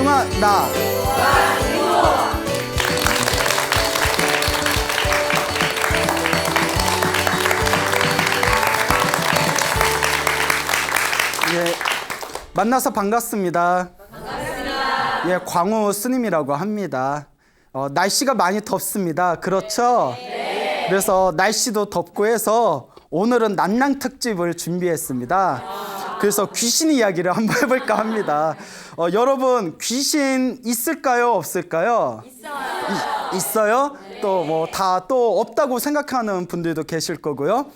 조용한 나. 예, 만나서 반갑습니다. 반갑습니다. 예, 광우 스님이라고 합니다. 날씨가 많이 덥습니다. 그렇죠? 네. 그래서 날씨도 덥고 해서 오늘은 난랑 특집을 준비했습니다. 그래서 귀신 이야기를 한번 해볼까 합니다. 여러분, 귀신 있을까요? 없을까요? 있어요. 있어요? 네. 또 뭐 다 또 없다고 생각하는 분들도 계실 거고요.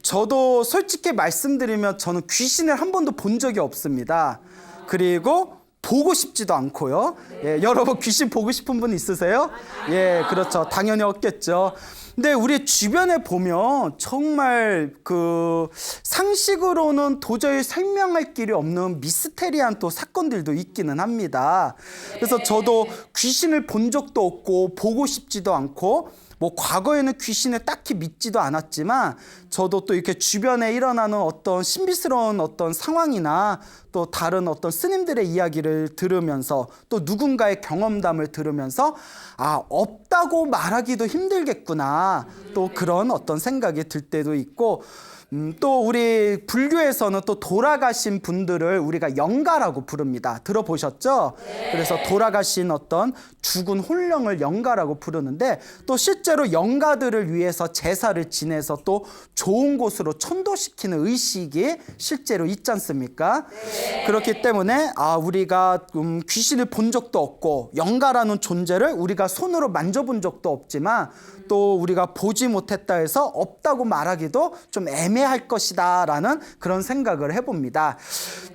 저도 솔직히 말씀드리면 저는 귀신을 한 번도 본 적이 없습니다. 그리고 보고 싶지도 않고요. 예, 여러분 귀신 보고 싶은 분 있으세요? 예, 그렇죠. 당연히 없겠죠. 근데 우리 주변에 보면 정말 그 상식으로는 도저히 설명할 길이 없는 미스테리한 또 사건들도 있기는 합니다. 그래서 저도 귀신을 본 적도 없고 보고 싶지도 않고 뭐 과거에는 귀신을 딱히 믿지도 않았지만 저도 또 이렇게 주변에 일어나는 어떤 신비스러운 어떤 상황이나 또 다른 어떤 스님들의 이야기를 들으면서 또 누군가의 경험담을 들으면서 아, 없다고 말하기도 힘들겠구나 또 그런 어떤 생각이 들 때도 있고 또 우리 불교에서는 또 돌아가신 분들을 우리가 영가라고 부릅니다. 들어보셨죠? 네. 그래서 돌아가신 어떤 죽은 혼령을 영가라고 부르는데 또 실제로 영가들을 위해서 제사를 지내서 또 좋은 곳으로 천도시키는 의식이 실제로 있지 않습니까? 네. 그렇기 때문에 우리가 귀신을 본 적도 없고 영가라는 존재를 우리가 손으로 만져본 적도 없지만 또 우리가 보지 못했다 해서 없다고 말하기도 좀 애매할 것이다 라는 그런 생각을 해봅니다.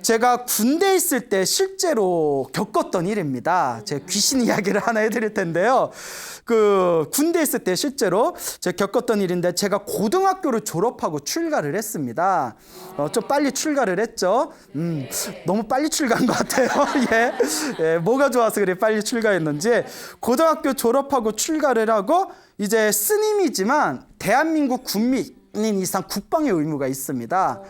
제가 군대에 있을 때 실제로 겪었던 일입니다. 제가 귀신 이야기를 하나 해드릴 텐데요. 그 군대에 있을 때 실제로 제가 겪었던 일인데 제가 고등학교를 졸업하고 출가를 했습니다. 좀 빨리 출가를 했죠. 너무 빨리 출가한 것 같아요. 예, 뭐가 좋아서 그래 빨리 출가했는지 고등학교 졸업하고 출가를 하고 이제 스님이지만 대한민국 국민인 이상 국방의 의무가 있습니다.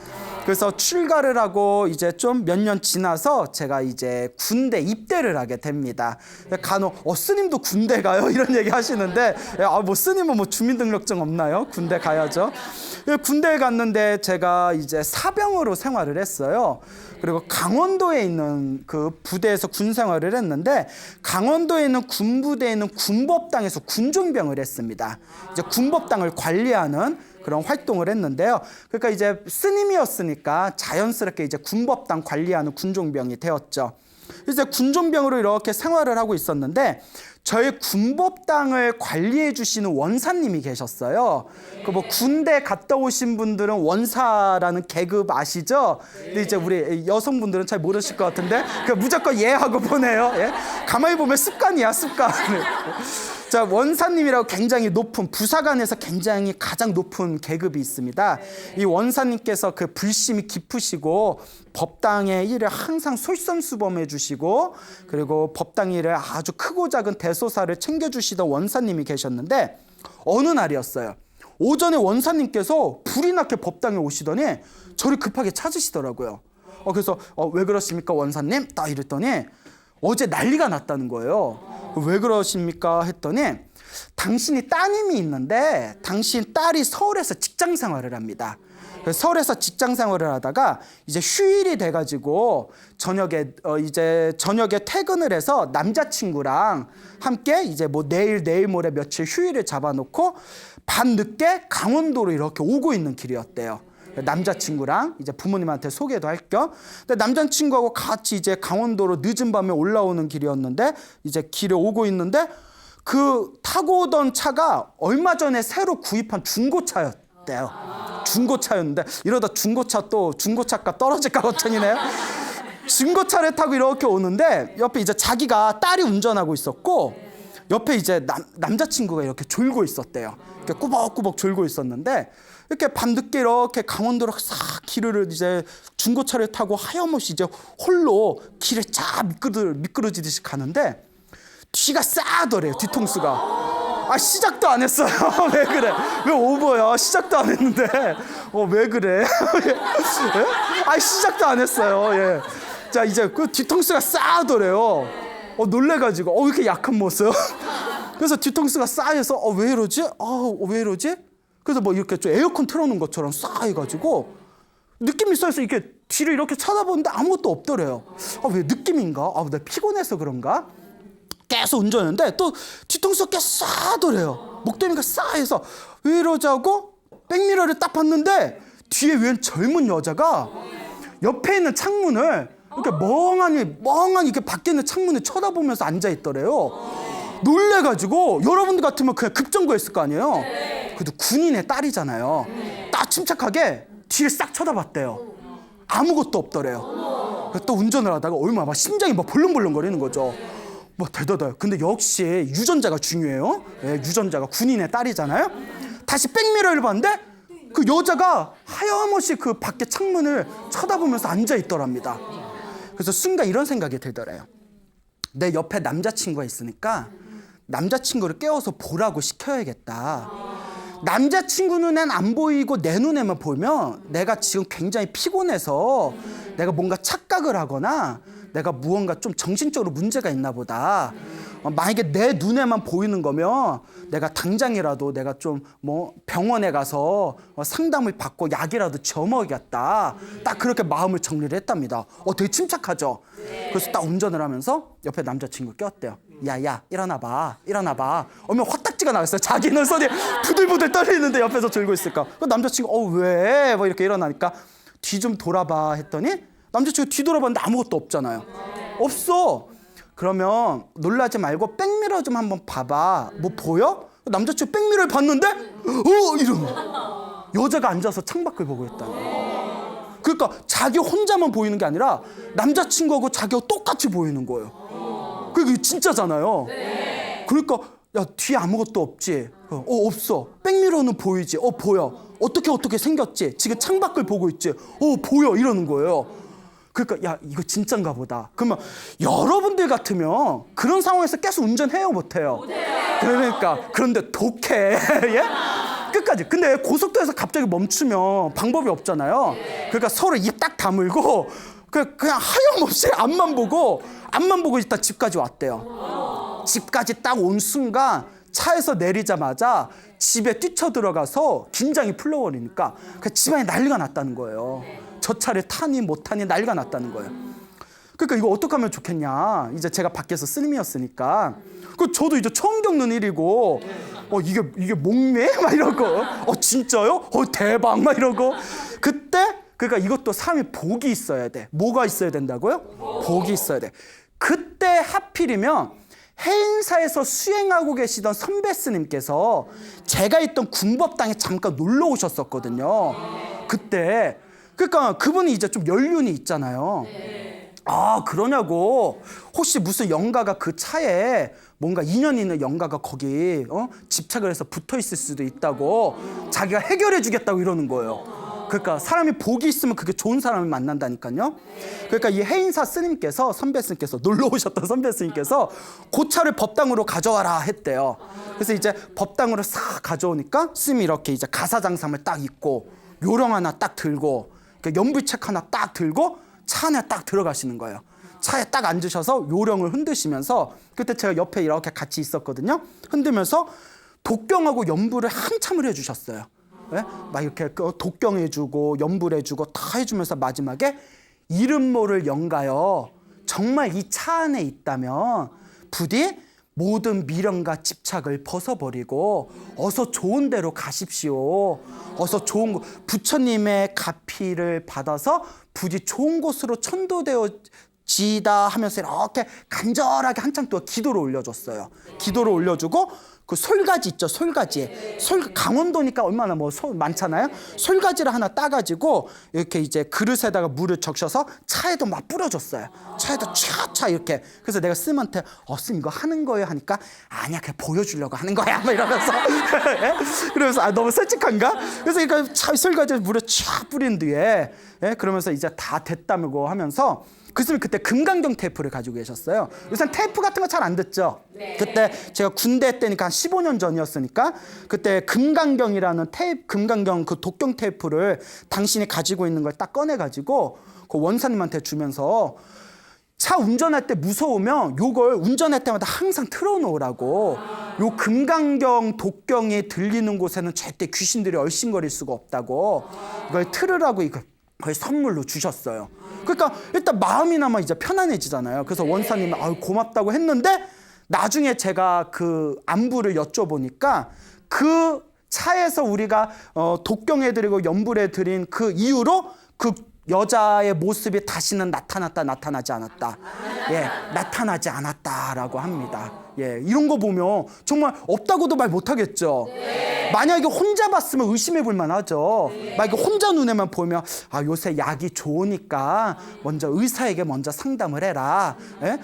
그래서 출가를 하고 이제 좀 몇 년 지나서 제가 이제 군대 입대를 하게 됩니다. 간혹 스님도 군대 가요? 이런 얘기 하시는데 뭐 스님은 뭐 주민등록증 없나요? 군대 가야죠. 군대에 갔는데 제가 이제 사병으로 생활을 했어요. 그리고 강원도에 있는 그 부대에서 군 생활을 했는데 강원도에 있는 군부대에 있는 군법당에서 군종병을 했습니다. 이제 군법당을 관리하는 그런 활동을 했는데요. 그러니까 이제 스님이었으니까 자연스럽게 이제 군법당 관리하는 군종병이 되었죠. 이제 군종병으로 이렇게 생활을 하고 있었는데 저희 군법당을 관리해 주시는 원사님이 계셨어요. 그 뭐 군대 갔다 오신 분들은 원사라는 계급 아시죠? 근데 이제 우리 여성분들은 잘 모르실 것 같은데 그 무조건 예 하고 보내요. 예? 가만히 보면 습관이야, 습관. 자, 원사님이라고 굉장히 높은 부사관에서 굉장히 가장 높은 계급이 있습니다. 이 원사님께서 그 불심이 깊으시고 법당의 일을 항상 솔선수범해 주시고 그리고 법당 일을 아주 크고 작은 대소사를 챙겨주시던 원사님이 계셨는데 어느 날이었어요. 오전에 원사님께서 불이 나게 법당에 오시더니 저를 급하게 찾으시더라고요. 그래서 왜 그러십니까 원사님? 딱 이랬더니 어제 난리가 났다는 거예요. 왜 그러십니까? 했더니 당신이 따님이 있는데 당신 딸이 서울에서 직장 생활을 합니다. 서울에서 직장 생활을 하다가 이제 휴일이 돼가지고 저녁에 퇴근을 해서 남자친구랑 함께 이제 뭐 내일 모레 며칠 휴일을 잡아놓고 밤 늦게 강원도로 이렇게 오고 있는 길이었대요. 남자친구랑 이제 부모님한테 소개도 할 겸. 근데 남자친구하고 같이 이제 강원도로 늦은 밤에 올라오는 길이었는데 이제 길에 오고 있는데 그 타고 오던 차가 얼마 전에 새로 구입한 중고차였대요. 중고차였는데 이러다 중고차값 떨어질까 걱정이네요. 중고차를 타고 이렇게 오는데 옆에 이제 자기가 딸이 운전하고 있었고 옆에 이제 남자친구가 이렇게 졸고 있었대요. 이렇게 꾸벅꾸벅 졸고 있었는데 이렇게 밤늦게 이렇게 강원도로 싹 길을 이제 중고차를 타고 하염없이 이제 홀로 길을 쫙 미끄러지듯이 가는데 뒤가 싸더래요. 뒤통수가. 시작도 안 했어요. 왜 그래? 왜 오버야? 시작도 안 했는데 왜 그래? 예? 시작도 안 했어요. 예. 자, 이제 그 뒤통수가 싸하더래요. 놀래가지고 왜 이렇게 약한 모습? 그래서 뒤통수가 싸해서 왜 이러지? 왜 이러지? 그래서 뭐 이렇게 좀 에어컨 틀어놓은 것처럼 싸해가지고 느낌이 있어서 이렇게 뒤를 이렇게 쳐다보는데 아무것도 없더래요. 왜 느낌인가? 내가 피곤해서 그런가? 계속 운전했는데 또 뒤통수가 꽤 싸하더래요. 목덜미가 싸해서 왜 이러자고 백미러를 딱 봤는데 뒤에 웬 젊은 여자가 옆에 있는 창문을 이렇게 멍하니 이렇게 밖에 있는 창문을 쳐다보면서 앉아 있더래요. 놀래가지고 여러분들 같으면 그냥 급정거했을 거 아니에요. 그래도 군인의 딸이잖아요. 딱 침착하게 뒤를 싹 쳐다봤대요. 아무것도 없더래요. 또 운전을 하다가 얼마나 막 심장이 막 벌렁벌렁거리는 거죠. 뭐 대단해요. 근데 역시 유전자가 중요해요. 유전자가 군인의 딸이잖아요. 다시 백미러를 봤는데 그 여자가 하염없이 그 밖에 창문을 쳐다보면서 앉아 있더랍니다. 그래서 순간 이런 생각이 들더래요. 내 옆에 남자친구가 있으니까 남자친구를 깨워서 보라고 시켜야겠다. 남자친구 눈엔 안 보이고 내 눈에만 보면 내가 지금 굉장히 피곤해서 내가 뭔가 착각을 하거나 내가 무언가 좀 정신적으로 문제가 있나 보다. 만약에 내 눈에만 보이는 거면 내가 당장이라도 내가 좀 뭐 병원에 가서 상담을 받고 약이라도 저먹겠다. 딱 그렇게 마음을 정리를 했답니다. 되게 침착하죠. 그래서 딱 운전을 하면서 옆에 남자친구 꼈대요. 야야 일어나봐. 얼마나 화딱지가 나왔어요. 자기는 손이 부들부들 떨리는데 옆에서 들고 있을까. 그 남자친구 왜? 뭐 이렇게 일어나니까 뒤 좀 돌아봐 했더니 남자친구 뒤 돌아봤는데 아무것도 없잖아요. 없어. 그러면 놀라지 말고 백미러 좀 한번 봐봐. 뭐 보여? 남자친구 백미러를 봤는데 이러는 거야. 여자가 앉아서 창밖을 보고 있다는 거야. 그러니까 자기 혼자만 보이는 게 아니라 남자친구하고 자기하고 똑같이 보이는 거예요. 그게 진짜잖아요. 그러니까 야 뒤에 아무것도 없지? 없어. 백미러는 보이지? 보여. 어떻게 생겼지? 지금 창밖을 보고 있지? 보여. 이러는 거예요. 그러니까 야 이거 진짠가 보다. 그러면 여러분들 같으면 그런 상황에서 계속 운전해요 못해요? 그러니까 그런데 독해. 예? 끝까지. 근데 고속도로에서 갑자기 멈추면 방법이 없잖아요. 그러니까 서로 입 딱 다물고 그냥 하염없이 앞만 보고 일단 집까지 왔대요. 집까지 딱 온 순간 차에서 내리자마자 집에 뛰쳐들어가서 긴장이 풀려버리니까 집안에 난리가 났다는 거예요. 저 차를 타니 못 타니 난리가 났다는 거예요. 그러니까 이거 어떻게 하면 좋겠냐. 이제 제가 밖에서 스님이었으니까 저도 이제 처음 겪는 일이고 이게 목매? 막 이러고 진짜요? 대박 막 이러고 그때 그러니까 이것도 사람이 복이 있어야 돼. 뭐가 있어야 된다고요? 복이 있어야 돼. 그때 하필이면 해인사에서 수행하고 계시던 선배 스님께서 제가 있던 군법당에 잠깐 놀러 오셨었거든요. 그때 그러니까 그분이 이제 좀 연륜이 있잖아요. 그러냐고. 혹시 무슨 영가가 그 차에 뭔가 인연 있는 영가가 거기 집착을 해서 붙어 있을 수도 있다고 자기가 해결해 주겠다고 이러는 거예요. 그러니까 사람이 복이 있으면 그게 좋은 사람을 만난다니까요. 그러니까 이 해인사 스님께서 선배 스님께서 놀러 오셨던 선배 스님께서 그 차를 법당으로 가져와라 했대요. 그래서 이제 법당으로 싹 가져오니까 스님이 이렇게 이제 가사장삼을 딱 입고 요령 하나 딱 들고 연불책 하나 딱 들고 차 안에 딱 들어가시는 거예요. 차에 딱 앉으셔서 요령을 흔드시면서 그때 제가 옆에 이렇게 같이 있었거든요. 흔들면서 독경하고 연불을 한참을 해주셨어요. 네? 막 이렇게 독경해주고 연불해주고 다 해주면서 마지막에 이름 모를 영가여 정말 이 차 안에 있다면 부디 모든 미련과 집착을 벗어버리고 어서 좋은 데로 가십시오. 어서 좋은 곳, 부처님의 가피를 받아서 부디 좋은 곳으로 천도되어지다 하면서 이렇게 간절하게 한참 동안 기도를 올려줬어요. 기도를 올려주고 그 솔가지 있죠, 솔가지. 강원도니까 얼마나 많잖아요. 솔가지를 하나 따가지고 이렇게 이제 그릇에다가 물을 적셔서 차에도 막 뿌려줬어요. 차에도 촤촤 이렇게. 그래서 내가 스님한테 쌤 이거 하는 거예요 하니까 아니야 그냥 보여주려고 하는 거야 막 이러면서 그러면서 너무 솔직한가? 그래서 그러니까 솔가지에 물을 촤 뿌린 뒤에 그러면서 이제 다 됐다고 하면서 교수님 그때 금강경 테이프를 가지고 계셨어요. 요새 테이프 같은 거 잘 안 듣죠? 그때 제가 군대 때니까 한 15년 전이었으니까 그때 금강경이라는 금강경 그 독경 테이프를 당신이 가지고 있는 걸 딱 꺼내가지고 그 원사님한테 주면서 차 운전할 때 무서우면 요걸 운전할 때마다 항상 틀어놓으라고. 요 금강경, 독경이 들리는 곳에는 절대 귀신들이 얼씬거릴 수가 없다고. 이걸 틀으라고 이걸 선물로 주셨어요. 그러니까 일단 마음이나마 이제 편안해지잖아요. 그래서 원사님이 고맙다고 했는데 나중에 제가 그 안부를 여쭤보니까 그 차에서 우리가 독경해드리고 연불해드린 그 이후로 그 여자의 모습이 다시는 나타나지 않았다. 예, 나타나지 않았다라고 합니다. 예, 이런 거 보면 정말 없다고도 말 못하겠죠. 만약에 혼자 봤으면 의심해 볼 만하죠. 만약에 혼자 눈에만 보면 요새 약이 좋으니까 먼저 의사에게 먼저 상담을 해라. 예?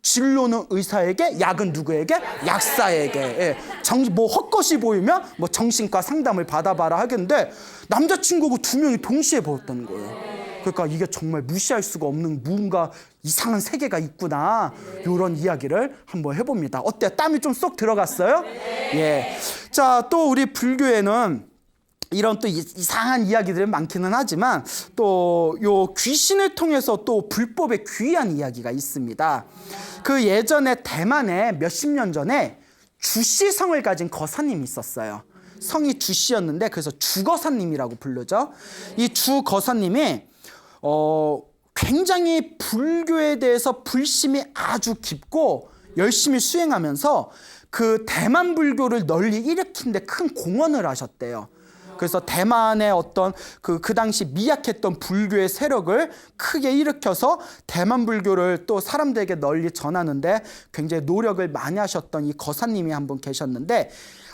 진료는 의사에게, 약은 누구에게? 약사에게. 예. 뭐 헛것이 보이면 뭐 정신과 상담을 받아봐라 하겠는데 남자친구하고 두 명이 동시에 보였다는 거예요. 그러니까 이게 정말 무시할 수가 없는 뭔가 이상한 세계가 있구나. 이런 이야기를 한번 해봅니다. 어때요? 땀이 좀 쏙 들어갔어요? 예. 자, 또 우리 불교에는 이런 또 이상한 이야기들이 많기는 하지만 또 요 귀신을 통해서 또 불법의 귀한 이야기가 있습니다. 그 예전에 대만에 몇십 년 전에 주씨성을 가진 거사님이 있었어요. 성이 주씨였는데 그래서 주거사님이라고 부르죠. 이 주거사님이 굉장히 불교에 대해서 불심이 아주 깊고 열심히 수행하면서 그 대만 불교를 널리 일으킨 데 큰 공헌을 하셨대요. 그래서 대만의 어떤 그 당시 미약했던 불교의 세력을 크게 일으켜서 대만 불교를 또 사람들에게 널리 전하는데 굉장히 노력을 많이 하셨던 이 거사님이 한 분 계셨는데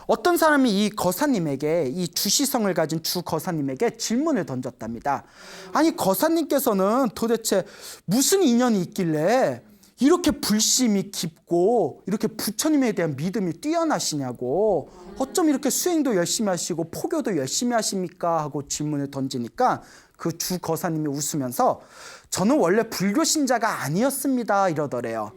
어떤 사람이 이 거사님에게 이 주씨성을 가진 주 거사님에게 질문을 던졌답니다. 아니 거사님께서는 도대체 무슨 인연이 있길래 이렇게 불심이 깊고 이렇게 부처님에 대한 믿음이 뛰어나시냐고 어쩜 이렇게 수행도 열심히 하시고 포교도 열심히 하십니까? 하고 질문을 던지니까 그 주 거사님이 웃으면서 저는 원래 불교 신자가 아니었습니다 이러더래요.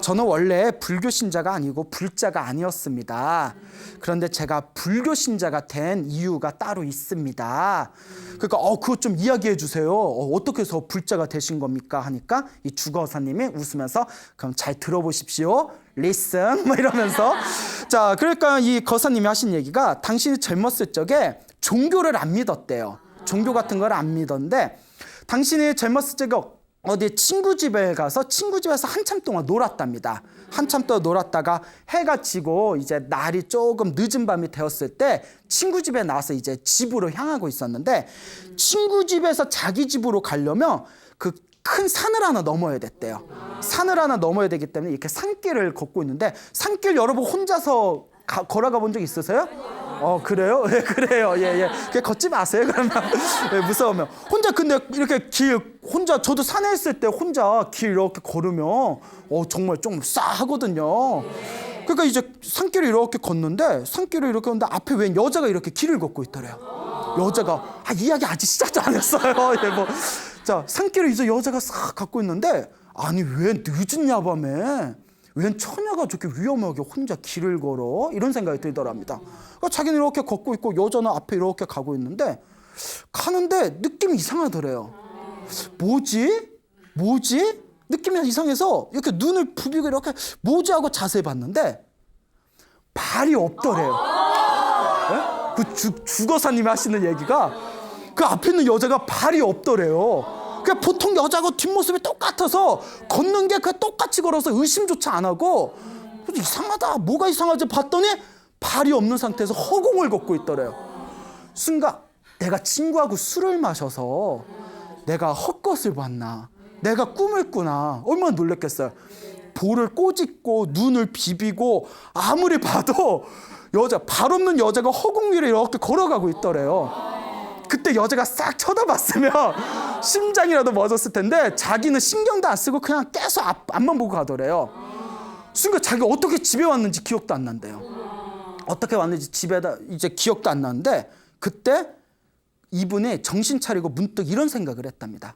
저는 원래 불교 신자가 아니고 불자가 아니었습니다. 그런데 제가 불교 신자가 된 이유가 따로 있습니다. 그러니까 그것 좀 이야기해 주세요. 어떻게 해서 불자가 되신 겁니까? 하니까 이 주 거사님이 웃으면서 그럼 잘 들어보십시오. listen 뭐 이러면서 자 그러니까 이 거사님이 하신 얘기가 당신이 젊었을 적에 종교를 안 믿었대요. 종교 같은 걸 안 믿었는데 당신이 젊었을 적에 어디 친구 집에 가서 친구 집에서 한참 동안 놀았답니다. 한참 동안 놀았다가 해가 지고 이제 날이 조금 늦은 밤이 되었을 때 친구 집에 나와서 이제 집으로 향하고 있었는데 친구 집에서 자기 집으로 가려면 그 큰 산을 하나 넘어야 됐대요. 산을 하나 넘어야 되기 때문에 이렇게 산길을 걷고 있는데 산길 여러분 혼자서 걸어가 본 적 있으세요? 그래요? 예, 그래요. 예. 걷지 마세요. 그러면 예, 무서우면 혼자 근데 이렇게 혼자 저도 산에 있을 때 혼자 길 이렇게 걸으면 정말 좀 싸하거든요. 그러니까 이제 산길을 이렇게 걷는데 산길을 이렇게 걷는데 앞에 웬 여자가 이렇게 길을 걷고 있더래요. 여자가 이야기 아직 시작도 안 했어요. 예, 자 산길을 이제 여자가 싹 걷고 있는데 아니 왜 늦은 야밤에 웬 처녀가 저렇게 위험하게 혼자 길을 걸어? 이런 생각이 들더랍니다. 그러니까 자기는 이렇게 걷고 있고 여자는 앞에 이렇게 가고 있는데 가는데 느낌이 이상하더래요. 뭐지? 느낌이 이상해서 이렇게 눈을 부비고 이렇게 뭐지 하고 자세히 봤는데 발이 없더래요. 네? 그 주거사님이 하시는 얘기가 그 앞에 있는 여자가 발이 없더래요. 그러니까 보통 여자하고 뒷모습이 똑같아서 걷는 게 그냥 똑같이 걸어서 의심조차 안 하고 이상하다 뭐가 이상하지 봤더니 발이 없는 상태에서 허공을 걷고 있더래요. 순간 내가 친구하고 술을 마셔서 내가 헛것을 봤나 내가 꿈을 꾸나 얼마나 놀랬겠어요. 볼을 꼬집고 눈을 비비고 아무리 봐도 발 없는 여자가 허공 위를 이렇게 걸어가고 있더래요. 그때 여자가 싹 쳐다봤으면 심장이라도 멎었을 텐데 자기는 신경도 안 쓰고 그냥 계속 앞만 보고 가더래요. 순간 자기가 어떻게 집에 왔는지 기억도 안 난대요. 어떻게 왔는지 집에다 이제 기억도 안 나는데 그때 이분이 정신 차리고 문득 이런 생각을 했답니다.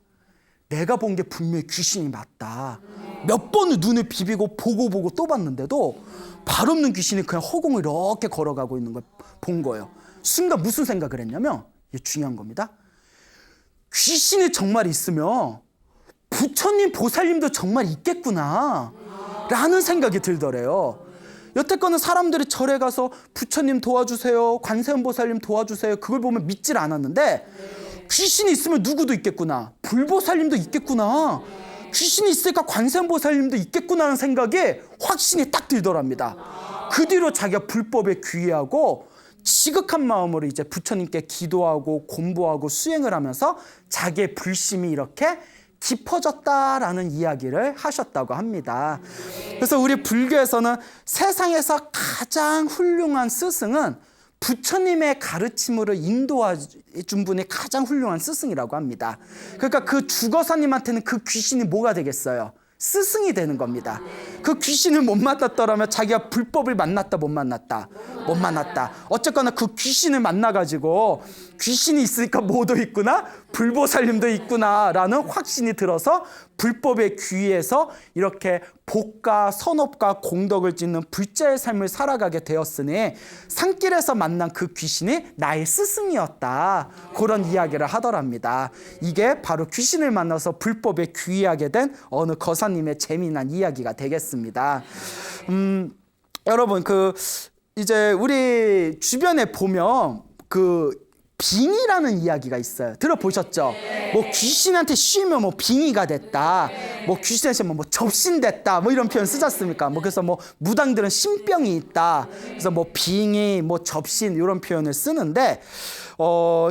내가 본 게 분명히 귀신이 맞다. 몇 번을 눈을 비비고 보고 또 봤는데도 발 없는 귀신이 그냥 허공을 이렇게 걸어가고 있는 걸 본 거예요. 순간 무슨 생각을 했냐면, 이게 중요한 겁니다. 귀신이 정말 있으면 부처님 보살님도 정말 있겠구나 라는 생각이 들더래요. 여태껏은 사람들이 절에 가서 부처님 도와주세요, 관세음보살님 도와주세요, 그걸 보면 믿질 않았는데, 귀신이 있으면 누구도 있겠구나, 불보살님도 있겠구나, 귀신이 있으니까 관세음보살님도 있겠구나 하는 생각이 확신이 딱 들더랍니다. 그 뒤로 자기가 불법에 귀의하고 지극한 마음으로 이제 부처님께 기도하고 공부하고 수행을 하면서 자기의 불심이 이렇게 깊어졌다라는 이야기를 하셨다고 합니다. 그래서 우리 불교에서는 세상에서 가장 훌륭한 스승은 부처님의 가르침으로 인도해 준 분이 가장 훌륭한 스승이라고 합니다. 그러니까 그 주거사님한테는 그 귀신이 뭐가 되겠어요? 스승이 되는 겁니다. 그 귀신을 못 만났더라면 자기가 불법을 만났다 못 만났다? 못 만났다. 어쨌거나 그 귀신을 만나가지고 귀신이 있으니까 뭐도 있구나, 불보살님도 있구나 라는 확신이 들어서 불법에 귀의해서 이렇게 복과 선업과 공덕을 짓는 불자의 삶을 살아가게 되었으니 산길에서 만난 그 귀신이 나의 스승이었다, 그런 이야기를 하더랍니다. 이게 바로 귀신을 만나서 불법에 귀의하게 된 어느 거사님의 재미난 이야기가 되겠습니다. 여러분, 이제 우리 주변에 보면 빙의라는 이야기가 있어요. 들어보셨죠? 뭐 귀신한테 씌우면 뭐 빙의가 됐다, 뭐 귀신한테 뭐 접신됐다, 뭐 이런 표현 쓰지 않습니까? 그래서 뭐 무당들은 신병이 있다, 그래서 뭐 빙의, 뭐 접신 이런 표현을 쓰는데,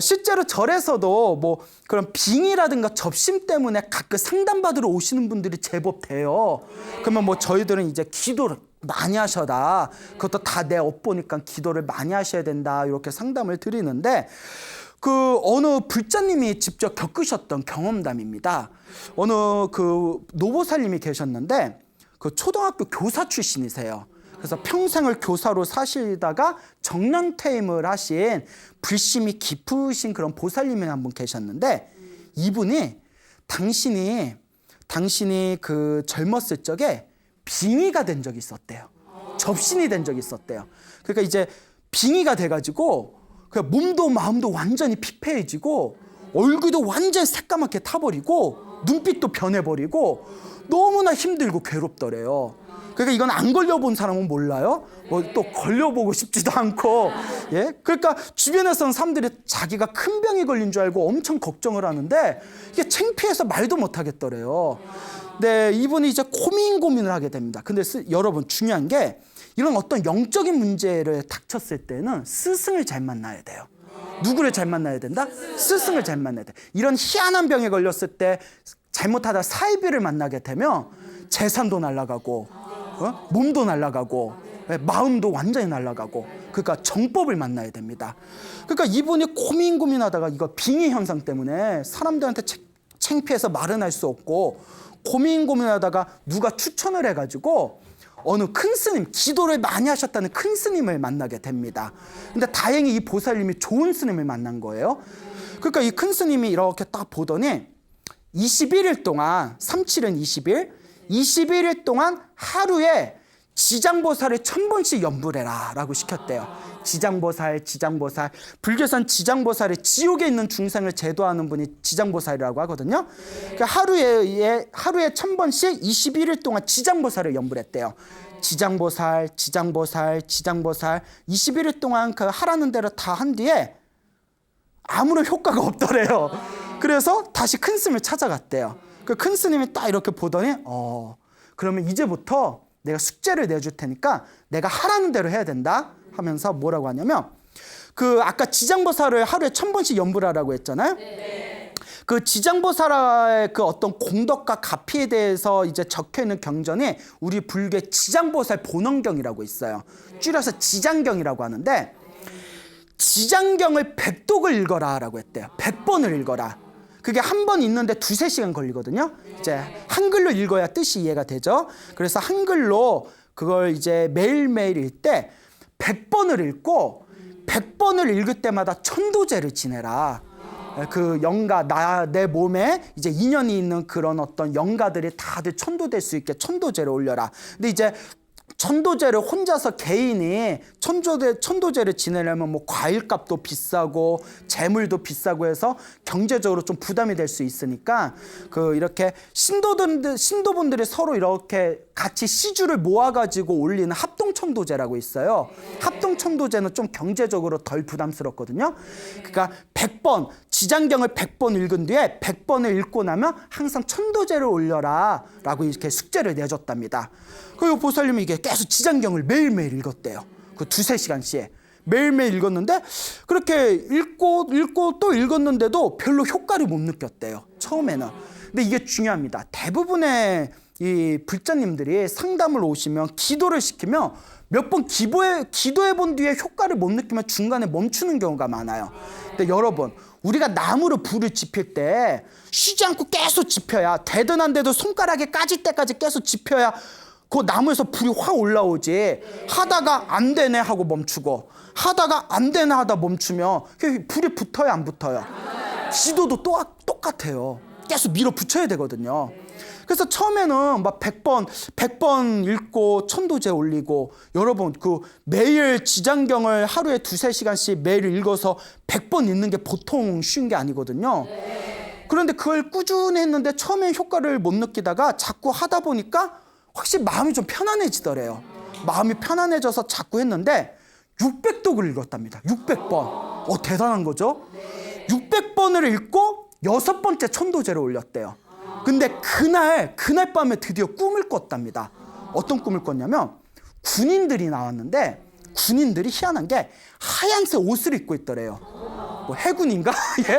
실제로 절에서도 뭐 그런 빙의라든가 접심 때문에 가끔 상담받으러 오시는 분들이 제법 돼요. 그러면 뭐 저희들은 이제 기도를 많이 하셔라, 그것도 다 내 업보니까 기도를 많이 하셔야 된다, 이렇게 상담을 드리는데, 어느 불자님이 직접 겪으셨던 경험담입니다. 어느 노보살님이 계셨는데 초등학교 교사 출신이세요. 그래서 평생을 교사로 사시다가 정년퇴임을 하신 불심이 깊으신 그런 보살님이 한 분 계셨는데, 이분이 당신이 젊었을 적에 빙의가 된 적이 있었대요. 접신이 된 적이 있었대요. 그러니까 이제 빙의가 돼가지고 그냥 몸도 마음도 완전히 피폐해지고 얼굴도 완전히 새까맣게 타버리고 눈빛도 변해버리고 너무나 힘들고 괴롭더래요. 그러니까 이건 안 걸려본 사람은 몰라요. 뭐 또 걸려보고 싶지도 않고, 예. 그러니까 주변에서는 사람들이 자기가 큰 병이 걸린 줄 알고 엄청 걱정을 하는데 이게 창피해서 말도 못 하겠더래요. 네, 이분이 이제 고민을 하게 됩니다. 근데 여러분, 중요한 게 이런 어떤 영적인 문제를 닥쳤을 때는 스승을 잘 만나야 돼요. 누구를 잘 만나야 된다? 스승을 잘 만나야 돼. 이런 희한한 병에 걸렸을 때 잘못하다 사이비를 만나게 되면 재산도 날아가고, 몸도 날아가고, 마음도 완전히 날아가고, 그러니까 정법을 만나야 됩니다. 그러니까 이분이 고민하다가 이거 빙의 현상 때문에 사람들한테 창피해서 말은 할 수 없고 고민하다가 누가 추천을 해가지고 어느 큰 스님, 기도를 많이 하셨다는 큰 스님을 만나게 됩니다. 근데 다행히 이 보살님이 좋은 스님을 만난 거예요. 그러니까 이 큰 스님이 이렇게 딱 보더니 21일 동안, 37은 20일, 21일 동안 하루에 지장보살을 1000번씩 연불 해라 라고 시켰대요. 지장보살. 불교선 지장보살이 지옥에 있는 중생을 제도하는 분이 지장보살이라고 하거든요. 그러니까 하루에 1000번씩 21일 동안 지장보살을 연불했대요. 지장보살. 21일 동안 하라는 대로 다 한 뒤에 아무런 효과가 없더래요. 그래서 다시 큰 스님을 찾아갔대요. 그 큰 스님이 딱 이렇게 보더니 그러면 이제부터 내가 숙제를 내줄 테니까 내가 하라는 대로 해야 된다 하면서 뭐라고 하냐면, 아까 지장보살을 하루에 1000번씩 연불하라고 했잖아요. 네. 그 지장보살의 어떤 공덕과 가피에 대해서 이제 적혀있는 경전이 우리 불교의 지장보살 본원경이라고 있어요. 줄여서 지장경이라고 하는데, 지장경을 100독을 읽어라 라고 했대요. 100번을 읽어라. 그게 한 번 읽는데 2-3시간 걸리거든요. 이제 한글로 읽어야 뜻이 이해가 되죠. 그래서 한글로 그걸 이제 매일매일 읽을 때 100번을 읽고 100번을 읽을 때마다 천도제를 지내라. 그 영가 내 몸에 이제 인연이 있는 그런 어떤 영가들이 다들 천도될 수 있게 천도제를 올려라. 근데 이제 천도제를 혼자서 개인이 천도제를 지내려면 뭐 과일값도 비싸고 재물도 비싸고 해서 경제적으로 좀 부담이 될 수 있으니까 그 이렇게 신도분들이 서로 이렇게 같이 시주를 모아가지고 올리는 합동천도제라고 있어요. 합동천도제는 좀 경제적으로 덜 부담스럽거든요. 그러니까 100번 지장경을 100번 읽은 뒤에 100번을 읽고 나면 항상 천도제를 올려라 라고 이렇게 숙제를 내줬답니다. 그리고 보살님이 이게 계속 지장경을 매일매일 읽었대요. 그 2-3시간씩 매일매일 읽었는데 그렇게 읽고 또 읽었는데도 별로 효과를 못 느꼈대요, 처음에는. 근데 이게 중요합니다. 대부분의 이 불자님들이 상담을 오시면 기도를 시키면 몇 번 기도해 본 뒤에 효과를 못 느끼면 중간에 멈추는 경우가 많아요. 근데 여러분, 우리가 나무로 불을 지필 때 쉬지 않고 계속 지펴야, 되든 안 돼도 손가락에 까질 때까지 계속 지펴야 그 나무에서 불이 확 올라오지. 하다가 안 되네 하고 멈추고, 하다가 안 되네 하다 멈추면 불이 붙어요, 안 붙어요? 기도도 똑같아요. 계속 밀어붙여야 되거든요. 그래서 처음에는 막 100번 읽고 천도제 올리고, 여러분 그 매일 지장경을 하루에 2-3시간씩 매일 읽어서 100번 읽는 게 보통 쉬운 게 아니거든요. 그런데 그걸 꾸준히 했는데 처음엔 효과를 못 느끼다가 자꾸 하다 보니까 확실히 마음이 좀 편안해지더래요. 마음이 편안해져서 자꾸 했는데 600독을 읽었답니다. 600번. 대단한 거죠? 600번을 읽고 6번째 천도제를 올렸대요. 근데 그날 밤에 드디어 꿈을 꿨답니다. 어떤 꿈을 꿨냐면 군인들이 나왔는데, 군인들이 희한한 게 하얀색 옷을 입고 있더래요. 뭐 해군인가? 예?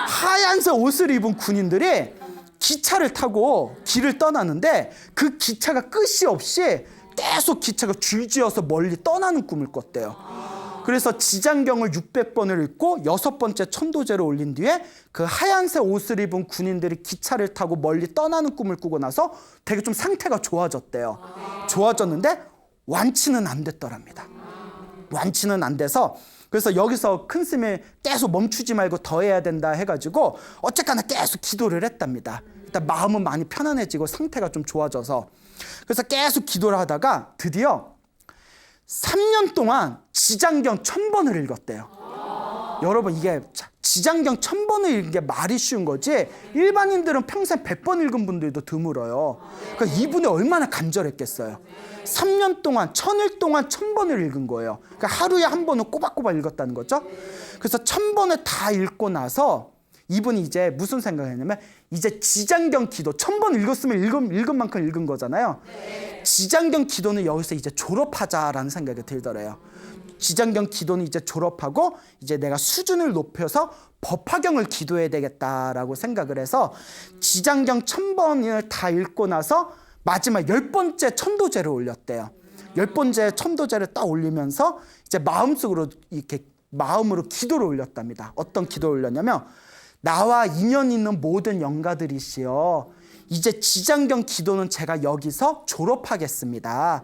하얀색 옷을 입은 군인들이 기차를 타고 길을 떠나는데 그 기차가 끝이 없이 계속 기차가 줄지어서 멀리 떠나는 꿈을 꿨대요. 그래서 지장경을 600번을 읽고 6번째 천도제를 올린 뒤에 그 하얀색 옷을 입은 군인들이 기차를 타고 멀리 떠나는 꿈을 꾸고 나서 되게 좀 상태가 좋아졌대요. 좋아졌는데 완치는 안 됐더랍니다. 완치는 안 돼서, 그래서 여기서 큰 스님이 계속 멈추지 말고 더 해야 된다 해가지고 어쨌거나 계속 기도를 했답니다. 일단 마음은 많이 편안해지고 상태가 좀 좋아져서, 그래서 계속 기도를 하다가 드디어 3년 동안 지장경 1000번을 읽었대요. 여러분, 이게 지장경 1000번을 읽는 게 말이 쉬운 거지 일반인들은 평생 100번 읽은 분들도 드물어요. 그러니까 이분이 얼마나 간절했겠어요. 3년 동안 1000일 동안 1000번을 읽은 거예요. 그러니까 하루에 한 번은 꼬박꼬박 읽었다는 거죠. 그래서 1000번을 다 읽고 나서 이분이 이제 무슨 생각을 했냐면, 이제 지장경 기도 1000번 읽었으면 읽은 만큼 읽은 거잖아요. 지장경 기도는 여기서 이제 졸업하자라는 생각이 들더래요. 지장경 기도는 이제 졸업하고 이제 내가 수준을 높여서 법화경을 기도해야 되겠다라고 생각을 해서 지장경 1000번을 다 읽고 나서 마지막 10번째 천도제를 올렸대요. 10번째 천도제를 딱 올리면서 이제 마음속으로 이렇게 마음으로 기도를 올렸답니다. 어떤 기도를 올렸냐면, 나와 인연 있는 모든 영가들이시여, 이제 지장경 기도는 제가 여기서 졸업하겠습니다.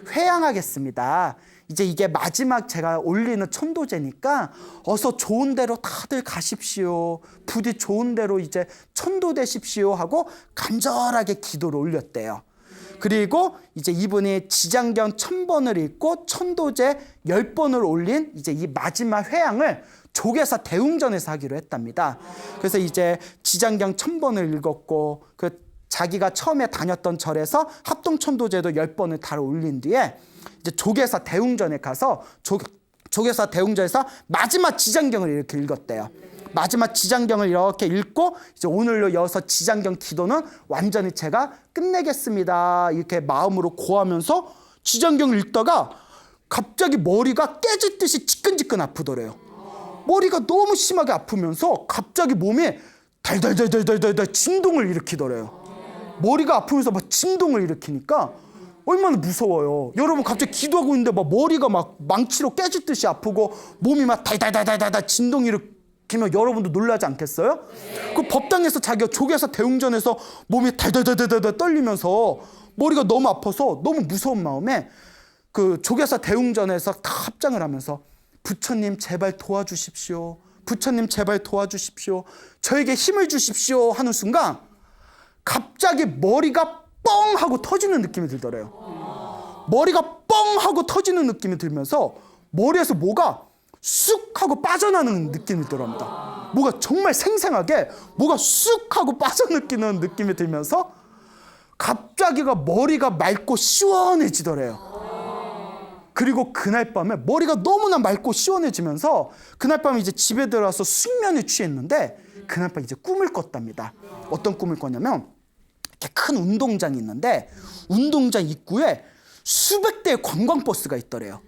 회양하겠습니다. 이제 이게 마지막 제가 올리는 천도제니까 어서 좋은 데로 다들 가십시오. 부디 좋은 데로 이제 천도되십시오 하고 간절하게 기도를 올렸대요. 그리고 이제 이분이 지장경 1000번을 읽고 천도제 10번을 올린 이제 이 마지막 회양을 조계사 대웅전에서 하기로 했답니다. 그래서 이제 지장경 1000번을 읽었고, 그 자기가 처음에 다녔던 절에서 합동천도제도 10번을 다 올린 뒤에 이제 조계사 대웅전에 가서 조계사 대웅전에서 마지막 지장경을 이렇게 읽었대요. 마지막 지장경을 이렇게 읽고 이제 오늘로 이어서 지장경 기도는 완전히 제가 끝내겠습니다. 이렇게 마음으로 고하면서 지장경을 읽다가 갑자기 머리가 깨질 듯이 지끈지끈 아프더래요. 머리가 너무 심하게 아프면서 갑자기 몸이 달달달달달달 진동을 일으키더래요. 머리가 아프면서 막 진동을 일으키니까 얼마나 무서워요. 여러분, 갑자기 기도하고 있는데 막 머리가 막 망치로 깨질 듯이 아프고 몸이 막 달달달달달 진동 일으키면 여러분도 놀라지 않겠어요? 그 법당에서 자기가 조계사 대웅전에서 몸이 달달달달달 떨리면서 머리가 너무 아파서 너무 무서운 마음에 그 조계사 대웅전에서 다 합장을 하면서 부처님 제발 도와주십시오. 부처님 제발 도와주십시오. 저에게 힘을 주십시오 하는 순간 갑자기 머리가 뻥 하고 터지는 느낌이 들더래요. 머리가 뻥 하고 터지는 느낌이 들면서 머리에서 뭐가 쑥 하고 빠져나는 느낌이 들어옵니다. 뭐가 정말 생생하게 뭐가 쑥 하고 빠져느끼는 느낌이 들면서 갑자기가 머리가 맑고 시원해지더래요. 그리고 그날 밤에 머리가 너무나 맑고 시원해지면서 그날 밤에 이제 집에 들어와서 숙면에 취했는데 그날 밤에 이제 꿈을 꿨답니다. 어떤 꿈을 꿨냐면 이렇게 큰 운동장이 있는데 운동장 입구에 수백 대의 관광버스가 있더래요.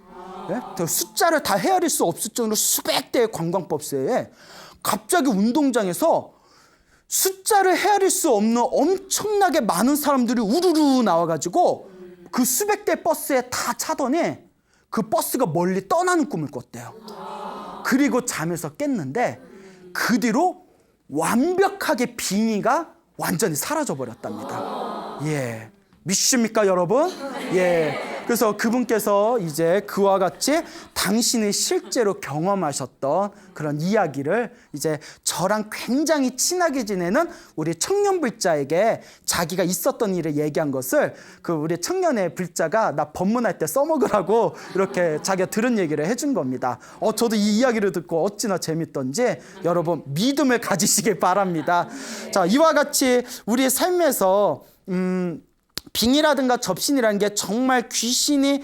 네? 숫자를 다 헤아릴 수 없을 정도로 수백 대의 관광버스에 갑자기 운동장에서 숫자를 헤아릴 수 없는 엄청나게 많은 사람들이 우르르 나와가지고 그 수백 대 버스에 다 차더니 그 버스가 멀리 떠나는 꿈을 꿨대요. 그리고 잠에서 깼는데 그 뒤로 완벽하게 빙의가 완전히 사라져 버렸답니다. 예, 믿으십니까 여러분? 예. 그래서 그분께서 이제 그와 같이 당신이 실제로 경험하셨던 그런 이야기를 이제 저랑 굉장히 친하게 지내는 우리 청년 불자에게 자기가 있었던 일을 얘기한 것을 그 우리 청년의 불자가 나 법문할 때 써먹으라고 이렇게 자기가 들은 얘기를 해준 겁니다. 저도 이 이야기를 듣고 어찌나 재밌던지 여러분 믿음을 가지시길 바랍니다. 자, 이와 같이 우리의 삶에서 빙이라든가 접신이라는 게 정말 귀신이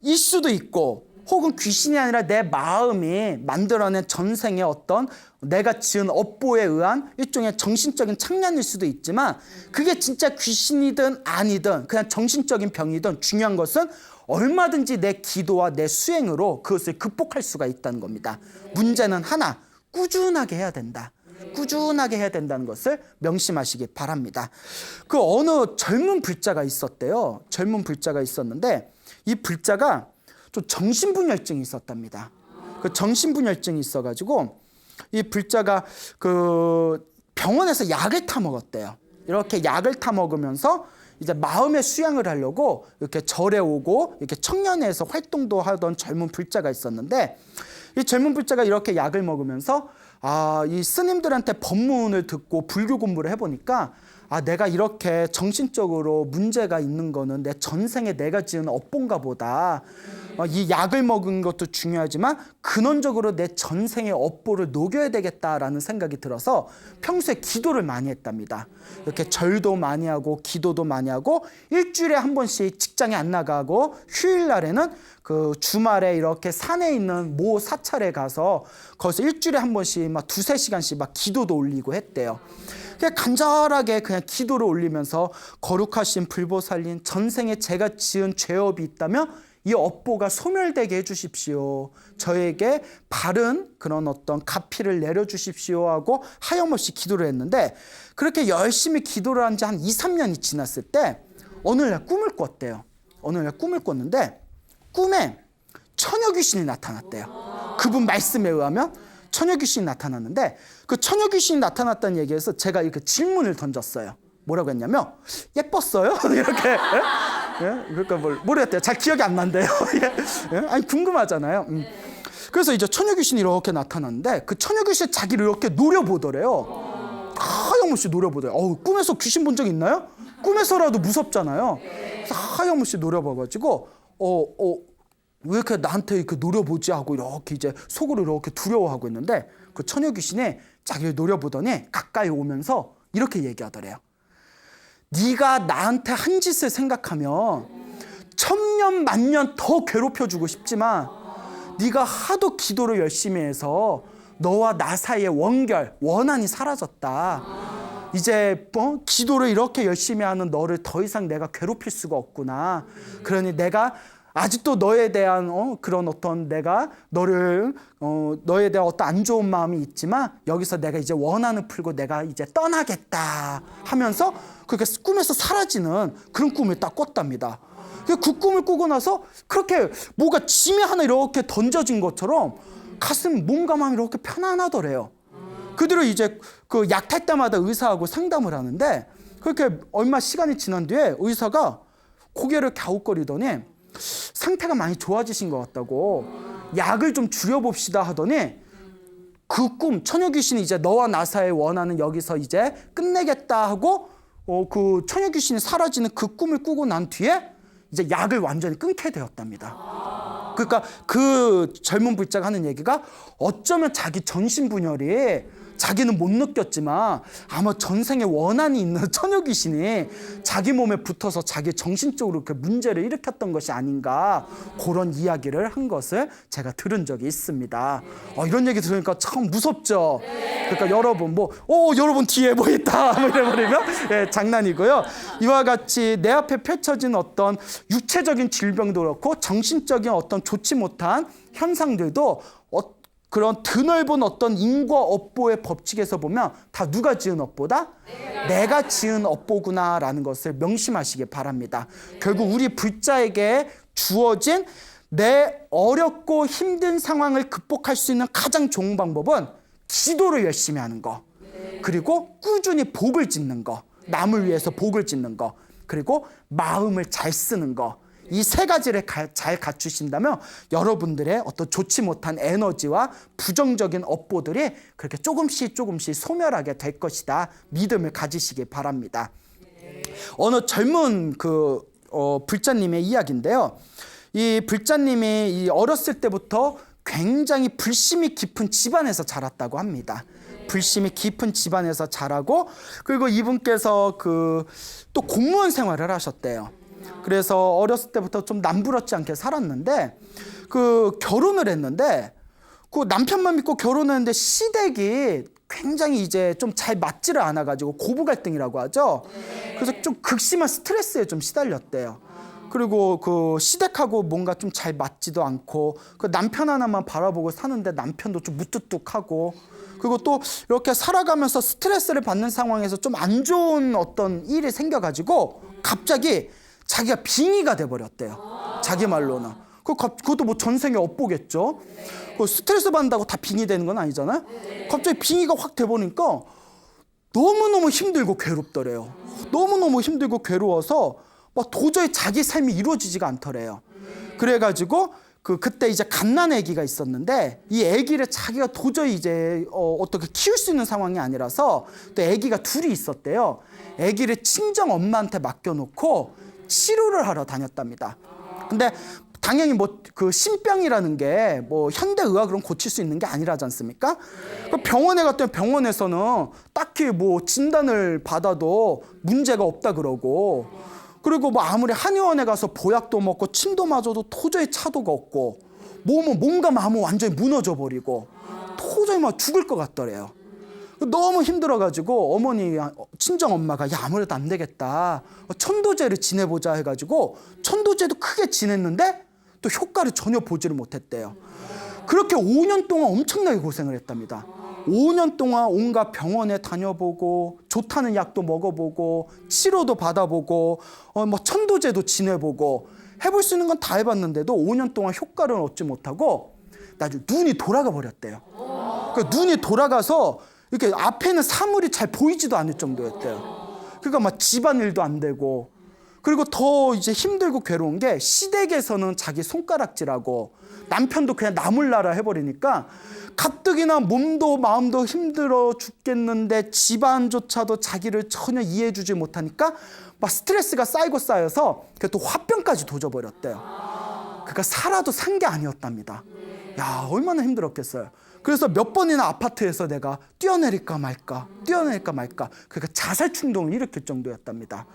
일 수도 있고 혹은 귀신이 아니라 내 마음이 만들어낸 전생의 어떤 내가 지은 업보에 의한 일종의 정신적인 착란일 수도 있지만 그게 진짜 귀신이든 아니든 그냥 정신적인 병이든 중요한 것은 얼마든지 내 기도와 내 수행으로 그것을 극복할 수가 있다는 겁니다. 문제는 하나, 꾸준하게 해야 된다. 꾸준하게 해야 된다는 것을 명심하시기 바랍니다. 그 어느 젊은 불자가 있었대요. 젊은 불자가 있었는데 이 불자가 좀 정신분열증이 있었답니다. 그 정신분열증이 있어가지고 이 불자가 그 병원에서 약을 타 먹었대요. 이렇게 약을 타 먹으면서 이제 마음의 수양을 하려고 이렇게 절에 오고 이렇게 청년회에서 활동도 하던 젊은 불자가 있었는데 이 젊은 불자가 이렇게 약을 먹으면서 이 스님들한테 법문을 듣고 불교 공부를 해보니까 내가 이렇게 정신적으로 문제가 있는 거는 내 전생에 내가 지은 업본가 보다. 이 약을 먹은 것도 중요하지만 근원적으로 내 전생의 업보를 녹여야 되겠다라는 생각이 들어서 평소에 기도를 많이 했답니다. 이렇게 절도 많이 하고 기도도 많이 하고 일주일에 한 번씩 직장에 안 나가고 휴일날에는 그 주말에 이렇게 산에 있는 모 사찰에 가서 거기서 일주일에 한 번씩 막 2-3시간씩 막 기도도 올리고 했대요. 그냥 간절하게 그냥 기도를 올리면서 거룩하신 불보살님 전생에 제가 지은 죄업이 있다면 이 업보가 소멸되게 해주십시오. 저에게 바른 그런 어떤 가피를 내려주십시오 하고 하염없이 기도를 했는데 그렇게 열심히 기도를 한 지 한 2-3년이 지났을 때 어느 날 꿈을 꿨대요. 어느 날 꿈을 꿨는데 꿈에 처녀 귀신이 나타났대요. 그분 말씀에 의하면 처녀 귀신이 나타났는데 그 처녀 귀신이 나타났다는 얘기에서 제가 이렇게 질문을 던졌어요. 뭐라고 했냐면 예뻤어요? 이렇게 그러니까 모르겠대요. 잘 기억이 안 난대요. 아니 궁금하잖아요. 그래서 이제 처녀 귀신이 이렇게 나타났는데 그 처녀 귀신이 자기를 이렇게 노려보더래요. 하염없이 노려보더래요. 꿈에서 귀신 본 적 있나요? 꿈에서라도 무섭잖아요. 그래서 하염없이 노려봐가지고 왜 이렇게 나한테 이렇게 노려보지 하고 이렇게 이제 속으로 이렇게 두려워하고 있는데 그 처녀 귀신이 자기를 노려보더니 가까이 오면서 이렇게 얘기하더래요. 네가 나한테 한 짓을 생각하면 천년 만년 더 괴롭혀주고 싶지만 네가 하도 기도를 열심히 해서 너와 나 사이의 원한이 사라졌다. 이제 기도를 이렇게 열심히 하는 너를 더 이상 내가 괴롭힐 수가 없구나. 그러니 내가 아직도 너에 대한 그런 어떤 내가 너에 대한 어떤 안 좋은 마음이 있지만 여기서 내가 이제 원한을 풀고 내가 이제 떠나겠다 하면서 그렇게 꿈에서 사라지는 그런 꿈을 딱 꿨답니다. 그 꿈을 꾸고 나서 그렇게 뭐가 짐이 하나 이렇게 던져진 것처럼 가슴, 몸과 마음이 이렇게 편안하더래요. 그대로 이제 그 약 탈 때마다 의사하고 상담을 하는데 그렇게 얼마 시간이 지난 뒤에 의사가 고개를 갸웃거리더니 상태가 많이 좋아지신 것 같다고 약을 좀 줄여봅시다 하더니 그 꿈, 처녀 귀신이 이제 너와 나 사이에 원하는 여기서 이제 끝내겠다 하고 그 처녀 귀신이 사라지는 그 꿈을 꾸고 난 뒤에 이제 약을 완전히 끊게 되었답니다. 그러니까 그 젊은 불자가 하는 얘기가 어쩌면 자기 전신분열이 자기는 못 느꼈지만 아마 전생에 원한이 있는 처녀 귀신이 자기 몸에 붙어서 자기 정신적으로 그 문제를 일으켰던 것이 아닌가, 그런 이야기를 한 것을 제가 들은 적이 있습니다. 이런 얘기 들으니까 참 무섭죠. 그러니까 여러분 여러분 뒤에 뭐 있다 뭐 이래버리면 장난이고요. 이와 같이 내 앞에 펼쳐진 어떤 육체적인 질병도 그렇고 정신적인 어떤 좋지 못한 현상들도 그런 드넓은 어떤 인과업보의 법칙에서 보면 다 누가 지은 업보다? 내가 지은 업보구나라는 것을 명심하시기 바랍니다. 결국 우리 불자에게 주어진 내 어렵고 힘든 상황을 극복할 수 있는 가장 좋은 방법은 기도를 열심히 하는 거, 그리고 꾸준히 복을 짓는 거, 남을 위해서 복을 짓는 거, 그리고 마음을 잘 쓰는 거, 이 세 가지를 잘 갖추신다면 여러분들의 어떤 좋지 못한 에너지와 부정적인 업보들이 그렇게 조금씩 소멸하게 될 것이다. 믿음을 가지시기 바랍니다. 어느 젊은 불자님의 이야기인데요. 이 불자님이 어렸을 때부터 굉장히 불심이 깊은 집안에서 자랐다고 합니다. 불심이 깊은 집안에서 자라고, 그리고 이분께서 또 공무원 생활을 하셨대요. 그래서 어렸을 때부터 좀 남부럽지 않게 살았는데 결혼을 했는데 그 남편만 믿고 결혼했는데 시댁이 굉장히 이제 좀 잘 맞지를 않아가지고 고부 갈등이라고 하죠. 그래서 좀 극심한 스트레스에 좀 시달렸대요. 그리고 그 시댁하고 뭔가 좀 잘 맞지도 않고 그 남편 하나만 바라보고 사는데 남편도 좀 무뚝뚝하고, 그리고 또 이렇게 살아가면서 스트레스를 받는 상황에서 좀 안 좋은 어떤 일이 생겨가지고 갑자기 자기가 빙의가 돼버렸대요. 자기 말로는. 그것도 뭐 전생에 업보겠죠. 스트레스 받는다고 다 빙의 되는 건 아니잖아요. 갑자기 빙의가 확 돼버리니까 너무너무 힘들고 괴롭더래요. 너무너무 힘들고 괴로워서 막 도저히 자기 삶이 이루어지지가 않더래요. 그래가지고 그때 이제 갓난 아기가 있었는데 이 아기를 자기가 도저히 이제 어떻게 키울 수 있는 상황이 아니라서 또 아기가 둘이 있었대요. 아기를 친정 엄마한테 맡겨놓고 치료를 하러 다녔답니다. 근데 당연히 신병이라는 게 현대의학으로는 고칠 수 있는 게 아니라지 않습니까? 병원에 갔더니 병원에서는 딱히 진단을 받아도 문제가 없다 그러고, 그리고 아무리 한의원에 가서 보약도 먹고 침도 맞아도 도저히 차도가 없고, 몸과 마음은 완전히 무너져 버리고 도저히 막 죽을 것 같더래요. 너무 힘들어가지고 친정 엄마가 아무래도 안 되겠다, 천도제를 지내보자 해가지고 천도제도 크게 지냈는데 또 효과를 전혀 보지를 못했대요. 그렇게 5년 동안 엄청나게 고생을 했답니다. 5년 동안 온갖 병원에 다녀보고 좋다는 약도 먹어보고 치료도 받아보고 천도제도 지내보고 해볼 수 있는 건 다 해봤는데도 5년 동안 효과를 얻지 못하고 나중에 눈이 돌아가 버렸대요. 그러니까 눈이 돌아가서 이렇게 앞에는 사물이 잘 보이지도 않을 정도였대요. 그러니까 집안일도 안 되고, 그리고 더 이제 힘들고 괴로운 게 시댁에서는 자기 손가락질하고 남편도 그냥 나몰라라 해버리니까 가뜩이나 몸도 마음도 힘들어 죽겠는데 집안조차도 자기를 전혀 이해해주지 못하니까 스트레스가 쌓이고 쌓여서 또 화병까지 도져버렸대요. 그러니까 살아도 산 게 아니었답니다. 얼마나 힘들었겠어요. 그래서 몇 번이나 아파트에서 내가 뛰어내릴까 말까 그러니까 자살 충동을 일으킬 정도였답니다.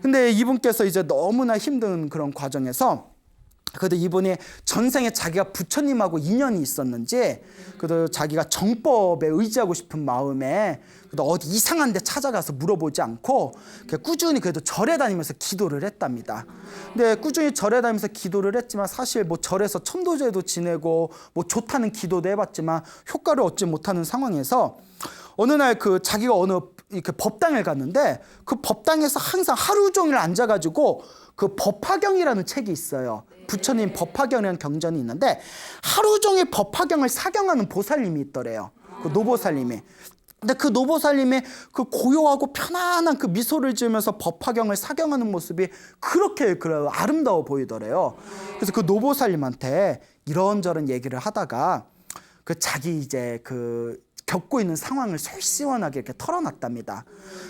근데 이분께서 이제 너무나 힘든 그런 과정에서 그래도 이분이 전생에 자기가 부처님하고 인연이 있었는지 그래도 자기가 정법에 의지하고 싶은 마음에 그래도 어디 이상한 데 찾아가서 물어보지 않고 꾸준히 그래도 절에 다니면서 기도를 했답니다. 근데 꾸준히 절에 다니면서 기도를 했지만 사실 절에서 천도제도 지내고 좋다는 기도도 해봤지만 효과를 얻지 못하는 상황에서 어느 날 자기가 어느 이렇게 법당을 갔는데 그 법당에서 항상 하루 종일 앉아가지고 법화경이라는 책이 있어요. 부처님 법화경이라는 경전이 있는데 하루 종일 법화경을 사경하는 보살님이 있더래요. 노보살님이. 근데 노보살님의 고요하고 편안한 미소를 지으면서 법화경을 사경하는 모습이 그렇게 아름다워 보이더래요. 그래서 노보살님한테 이런저런 얘기를 하다가 그 자기 이제 그 겪고 있는 상황을 솔시원하게 이렇게 털어놨답니다.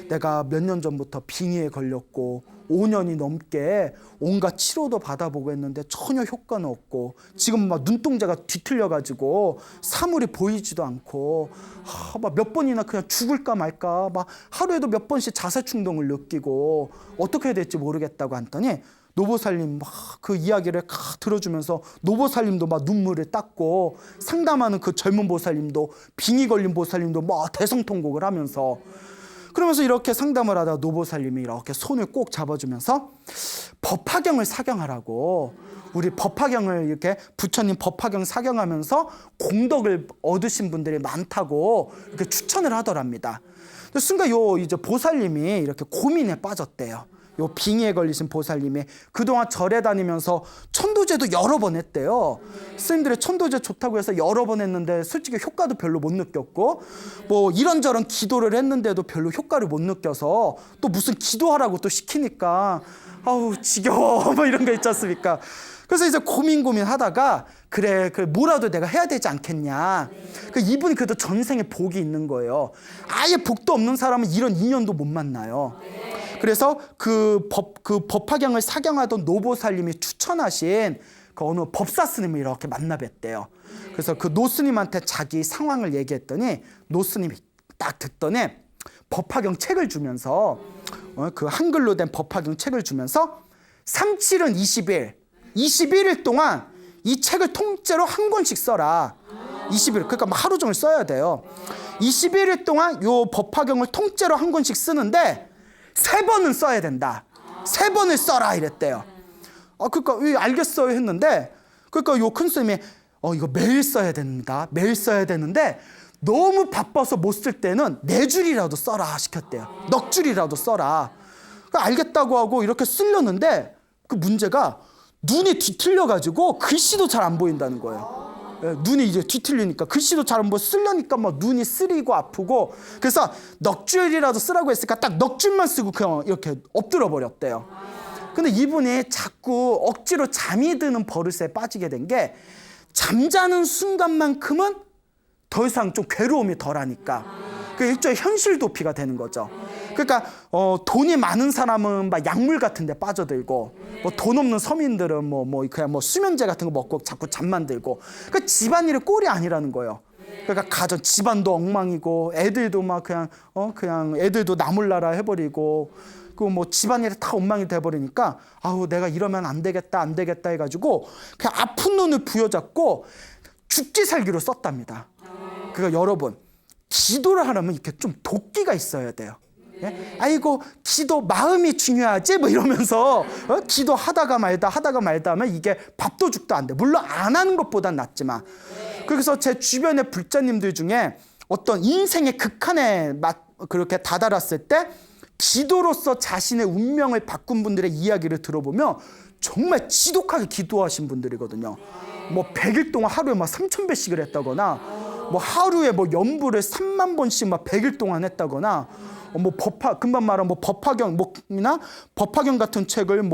내가 몇 년 전부터 빙의에 걸렸고 5년이 넘게 온갖 치료도 받아보고 했는데 전혀 효과는 없고 지금 막 눈동자가 뒤틀려가지고 사물이 보이지도 않고 막 몇 번이나 그냥 죽을까 말까 막 하루에도 몇 번씩 자살 충동을 느끼고 어떻게 해야 될지 모르겠다고 했더니 노보살님 막 그 이야기를 들어주면서 노보살님도 막 눈물을 닦고 상담하는 그 젊은 보살님도 빙의 걸린 보살님도 막 대성통곡을 하면서 그러면서 이렇게 상담을 하다 노보살님이 이렇게 손을 꼭 잡아주면서 법화경을 사경하라고 우리 법화경을 이렇게 부처님 법화경 사경하면서 공덕을 얻으신 분들이 많다고 이렇게 추천을 하더랍니다. 순간 요 이제 보살님이 이렇게 고민에 빠졌대요. 요 빙의에 걸리신 보살님이 그동안 절에 다니면서 천도제도 여러 번 했대요. 스님들이 천도제 좋다고 해서 여러 번 했는데 솔직히 효과도 별로 못 느꼈고 뭐 이런저런 기도를 했는데도 별로 효과를 못 느껴서 또 무슨 기도하라고 또 시키니까 아우 지겨워 뭐 이런 거 있지 않습니까? 그래서 이제 고민하다가 그래 뭐라도 내가 해야 되지 않겠냐. 이분이 그래도 전생에 복이 있는 거예요. 아예 복도 없는 사람은 이런 인연도 못 만나요. 그래서 그 법화경을 사경하던 노보살님이 추천하신 그 어느 법사 스님을 이렇게 만나 뵀대요. 그래서 그 노스님한테 자기 상황을 얘기했더니 노스님이 딱 듣더니 법화경 책을 주면서 그 한글로 된 법화경 책을 주면서 37은 21일 동안 이 책을 통째로 한 권씩 써라. 20일 그러니까 막 하루 종일 써야 돼요. 21일 동안 요 법화경을 통째로 한 권씩 쓰는데 3번은 써야 된다. 3번을 써라 이랬대요. 그러니까 알겠어요 했는데 그러니까 요 큰 스님이 이거 매일 써야 됩니다. 매일 써야 되는데 너무 바빠서 못 쓸 때는 4줄이라도 써라 시켰대요. 넉 줄이라도 써라. 그러니까 알겠다고 하고 이렇게 쓰려는데 그 문제가 눈이 뒤틀려가지고 글씨도 잘 안 보인다는 거예요. 눈이 이제 뒤틀리니까 글씨도 잘 안 보여 쓰려니까 막 눈이 쓰리고 아프고 그래서 넉 줄이라도 쓰라고 했으니까 딱 넉 줄만 쓰고 그냥 이렇게 엎드려 버렸대요. 근데 이분이 자꾸 억지로 잠이 드는 버릇에 빠지게 된 게 잠자는 순간만큼은 더 이상 좀 괴로움이 덜하니까 그 일종의 현실 도피가 되는 거죠. 그러니까 돈이 많은 사람은 막 약물 같은 데 빠져들고 뭐 돈 없는 서민들은 그냥 수면제 같은 거 먹고 자꾸 잠만 들고 그 집안일이 꼴이 아니라는 거예요. 그러니까 집안도 엉망이고 애들도 막 그냥 애들도 나몰라라 해버리고 그 집안일이 다 엉망이 돼버리니까 아우 내가 이러면 안 되겠다 해가지고 그냥 아픈 눈을 부여잡고 죽기 살기로 썼답니다. 그러니까 여러분 기도를 하려면 이렇게 좀 도끼가 있어야 돼요. 예? 아이고 기도 마음이 중요하지 뭐 이러면서 기도하다가 말다 하면 이게 밥도 죽도 안 돼. 물론 안 하는 것보단 낫지만 그래서 제 주변의 불자님들 중에 어떤 인생의 극한에 그렇게 다다랐을 때 기도로서 자신의 운명을 바꾼 분들의 이야기를 들어보면 정말 지독하게 기도하신 분들이거든요. 100일 동안 하루에 3,000배씩을 했다거나 하루에 연불을 3만 번씩 100일 동안 했다거나 금방 말한 법화경이나 법화경 같은 책을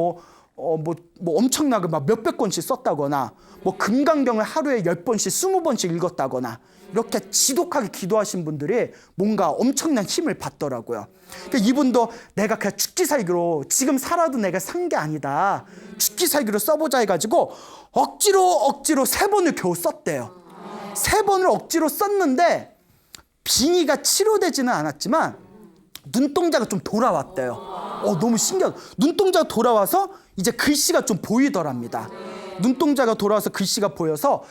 엄청나게 몇백 권씩 썼다거나 금강경을 하루에 10번씩 20번씩 읽었다거나 이렇게 지독하게 기도하신 분들이 뭔가 엄청난 힘을 받더라고요. 그러니까 이분도 내가 그냥 죽기 살기로 지금 살아도 내가 산 게 아니다. 죽기 살기로 써보자 해가지고 억지로 3번을 겨우 썼대요. 3번을 억지로 썼는데 빙의가 치료되지는 않았지만 눈동자가 좀 돌아왔대요. 너무 신기하다. 눈동자가 돌아와서 이제 글씨가 좀 보이더랍니다. 눈동자가 돌아와서 글씨가 보여서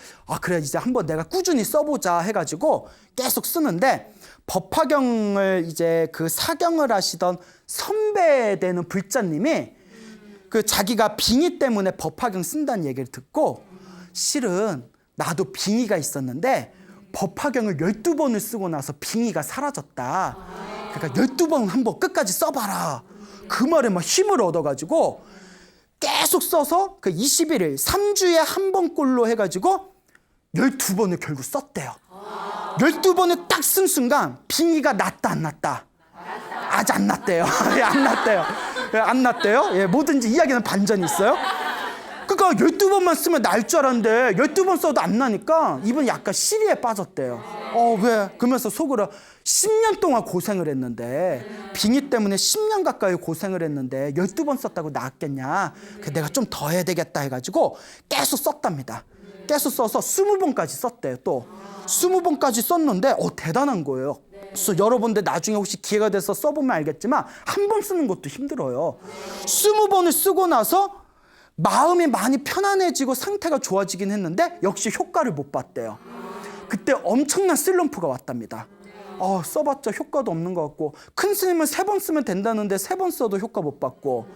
그래 이제 한번 내가 꾸준히 써보자 해가지고 계속 쓰는데 법화경을 이제 그 사경을 하시던 선배 되는 불자님이 그 자기가 빙의 때문에 법화경 쓴다는 얘기를 듣고 실은 나도 빙의가 있었는데 법화경을 12번을 쓰고 나서 빙의가 사라졌다. 그러니까 12번 한번 끝까지 써봐라. 그 말에 막 힘을 얻어가지고 계속 써서 그 21일 3주에 한 번꼴로 해가지고 12번을 결국 썼대요. 12번을 딱 쓴 순간 빙의가 났다 안 났다? 아직 안 났대요. 안 났대요. 안 났대요. 뭐든지 이야기는 반전이 있어요. 그러니까 12번만 쓰면 날 줄 알았는데 12번 써도 안 나니까 이분 약간 시리에 빠졌대요. 왜? 그러면서 속으로 10년 동안 고생을 했는데 빙의 때문에 10년 가까이 고생을 했는데 12번 썼다고 나았겠냐. 내가 좀 더 해야 되겠다 해가지고 계속 썼답니다. 계속 써서 20번까지 썼대요. 또 20번까지 썼는데 대단한 거예요. 그래서 여러분들 나중에 혹시 기회가 돼서 써보면 알겠지만 한 번 쓰는 것도 힘들어요. 20번을 쓰고 나서 마음이 많이 편안해지고 상태가 좋아지긴 했는데 역시 효과를 못 봤대요. 그때 엄청난 슬럼프가 왔답니다. 써봤자 효과도 없는 것 같고, 큰 스님은 3번 쓰면 된다는데 3번 써도 효과 못 받고,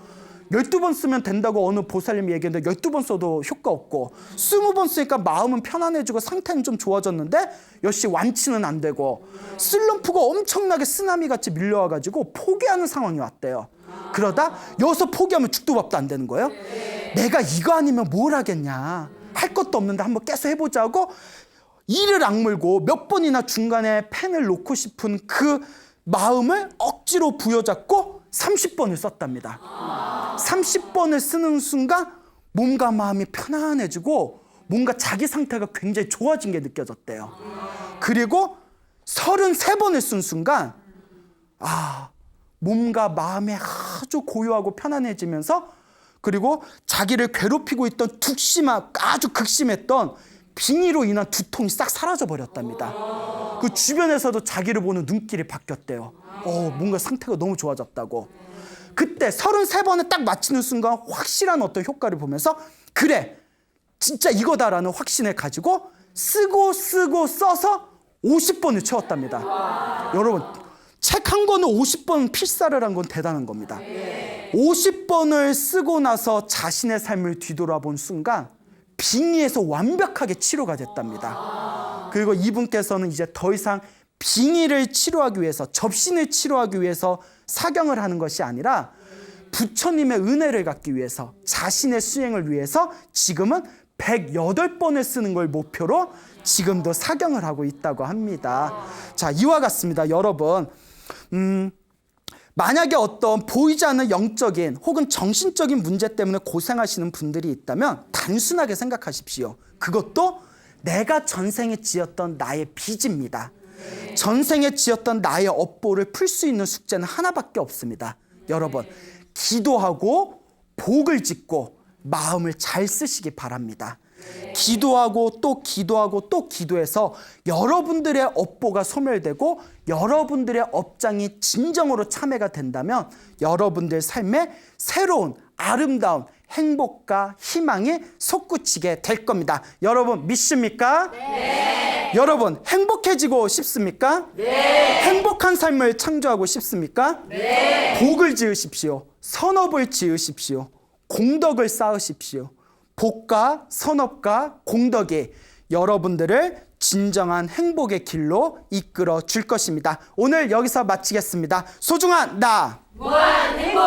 12번 쓰면 된다고 어느 보살님이 얘기했는데 12번 써도 효과 없고, 20번 쓰니까 마음은 편안해지고 상태는 좀 좋아졌는데 역시 완치는 안 되고, 슬럼프가 엄청나게 쓰나미같이 밀려와가지고 포기하는 상황이 왔대요. 그러다 여기서 포기하면 죽도 밥도 안 되는 거예요. 내가 이거 아니면 뭘 하겠냐, 할 것도 없는데 한번 계속 해보자고 이를 악물고 몇 번이나 중간에 펜을 놓고 싶은 그 마음을 억지로 부여잡고 30번을 썼답니다. 30번을 쓰는 순간 몸과 마음이 편안해지고 뭔가 자기 상태가 굉장히 좋아진 게 느껴졌대요. 그리고 33번을 쓴 순간 몸과 마음이 아주 고요하고 편안해지면서, 그리고 자기를 괴롭히고 있던 아주 극심했던 빙의로 인한 두통이 싹 사라져 버렸답니다. 그 주변에서도 자기를 보는 눈길이 바뀌었대요. 뭔가 상태가 너무 좋아졌다고. 그때 33번을 딱 마치는 순간 확실한 어떤 효과를 보면서 그래, 진짜 이거다라는 확신을 가지고 쓰고 써서 50번을 채웠답니다. 여러분, 책 한 권을 50번 필사를 한 건 대단한 겁니다. 50번을 쓰고 나서 자신의 삶을 뒤돌아본 순간 빙의에서 완벽하게 치료가 됐답니다. 그리고 이분께서는 이제 더 이상 빙의를 치료하기 위해서, 접신을 치료하기 위해서 사경을 하는 것이 아니라 부처님의 은혜를 갖기 위해서, 자신의 수행을 위해서 지금은 108번을 쓰는 걸 목표로 지금도 사경을 하고 있다고 합니다. 자, 이와 같습니다. 여러분, 만약에 어떤 보이지 않는 영적인 혹은 정신적인 문제 때문에 고생하시는 분들이 있다면 단순하게 생각하십시오. 그것도 내가 전생에 지었던 나의 빚입니다. 전생에 지었던 나의 업보를 풀 수 있는 숙제는 하나밖에 없습니다. 여러분, 기도하고 복을 짓고 마음을 잘 쓰시기 바랍니다. 기도하고 또 기도하고 또 기도해서 여러분들의 업보가 소멸되고 여러분들의 업장이 진정으로 참회가 된다면 여러분들 삶에 새로운 아름다운 행복과 희망이 솟구치게 될 겁니다. 여러분 믿습니까? 네. 여러분 행복해지고 싶습니까? 네. 행복한 삶을 창조하고 싶습니까? 네. 복을 지으십시오. 선업을 지으십시오. 공덕을 쌓으십시오. 복과 선업과 공덕이 여러분들을 진정한 행복의 길로 이끌어 줄 것입니다. 오늘 여기서 마치겠습니다. 소중한 나 무한 행복.